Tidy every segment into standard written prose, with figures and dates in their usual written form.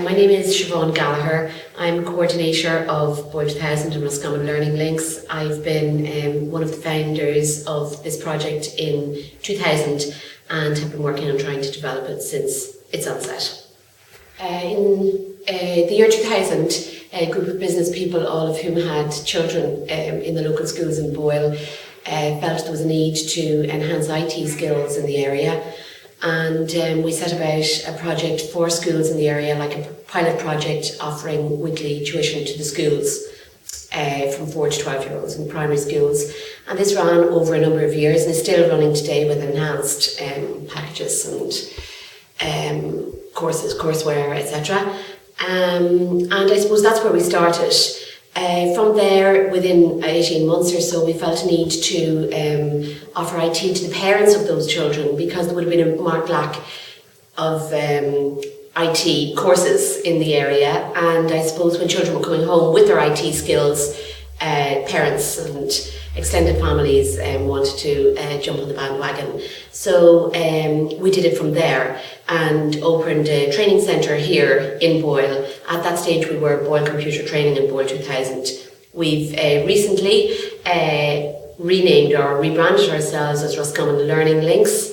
My name is Siobhan Gallagher. I'm coordinator of Boyle 2000 and Roscommon Learning Links. I've been one of the founders of this project in 2000 and have been working on trying to develop it since its onset. In the year 2000, a group of business people, all of whom had children in the local schools in Boyle, felt there was a need to enhance IT skills in the area. And we set about a project for schools in the area, like a pilot project offering weekly tuition to the schools from 4 to 12-year-olds in primary schools. And this ran over a number of years and is still running today with enhanced packages and courses, courseware, etc. And I suppose that's where we started. From there, within 18 months or so, we felt a need to offer IT to the parents of those children because there would have been a marked lack of IT courses in the area. And I suppose when children were coming home with their IT skills, parents and extended families wanted to jump on the bandwagon. So we did it from there and opened a training centre here in Boyle. At that stage we were Boyle Computer Training in Boyle 2000. We've recently renamed or rebranded ourselves as Roscommon Learning Links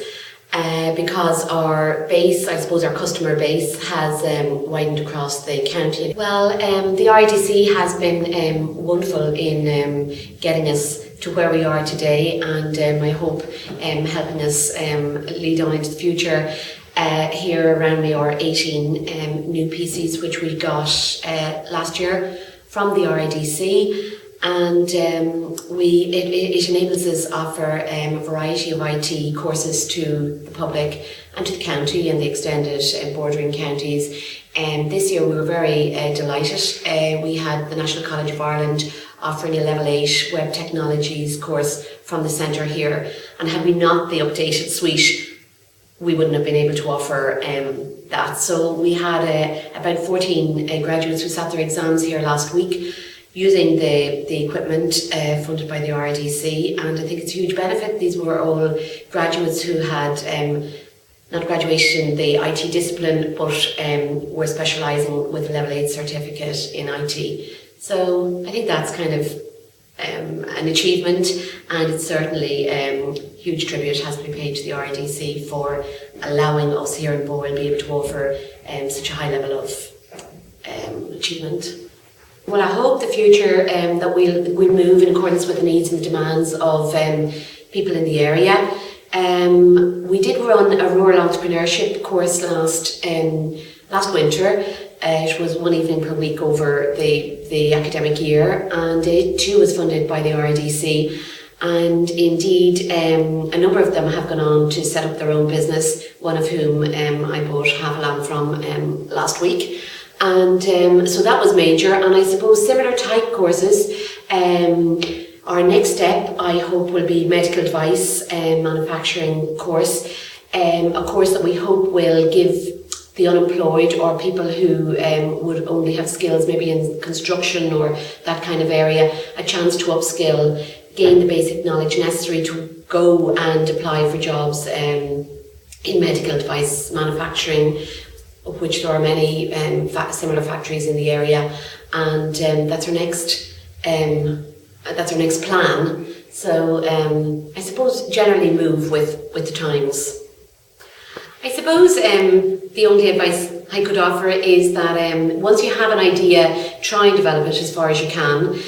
because our base, I suppose our customer base, has widened across the county. Well, the RIDC has been wonderful in getting us to where we are today, and I hope helping us lead on into the future. Here around me are 18 new PCs which we got last year from the RIDC, and it enables us offer a variety of IT courses to the public and to the county and the extended bordering counties. This year we were very delighted. We had the National College of Ireland offering a Level 8 Web Technologies course from the centre here, and had we not the updated suite, we wouldn't have been able to offer that. So we had about 14 graduates who sat their exams here last week using the equipment funded by the RIDC, and I think it's a huge benefit. These were all graduates who had not graduated in the IT discipline, but were specialising with a Level 8 certificate in IT. So I think that's kind of an achievement, and it's certainly huge tribute has to be paid to the RIDC for allowing us here in Boyle to be able to offer such a high level of achievement. Well, I hope the future that we'll move in accordance with the needs and the demands of people in the area. We did run a rural entrepreneurship course last winter. It was one evening per week over the academic year, and it too was funded by the RIDC. And indeed, a number of them have gone on to set up their own business, one of whom I bought half a lamb from last week. And so that was major, and I suppose similar type courses. Our next step, I hope, will be medical device manufacturing course, a course that we hope will give the unemployed or people who would only have skills maybe in construction or that kind of area a chance to upskill, gain the basic knowledge necessary to go and apply for jobs in medical device manufacturing, of which there are many similar factories in the area, and that's our next plan. So I suppose generally move with the times. I suppose the only advice I could offer is that once you have an idea, try and develop it as far as you can.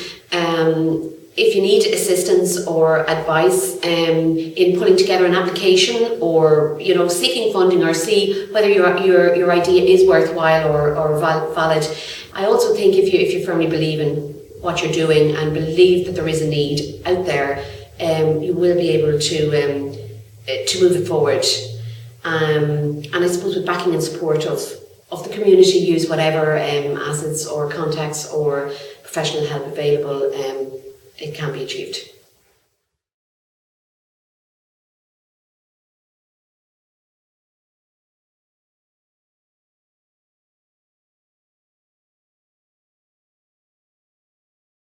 If you need assistance or advice in putting together an application, or seeking funding, or see whether your idea is worthwhile or valid. I also think if you firmly believe in what you're doing and believe that there is a need out there, you will be able to move it forward. And I suppose with backing and support of the community, use whatever assets or contacts or professional help available, it can be achieved.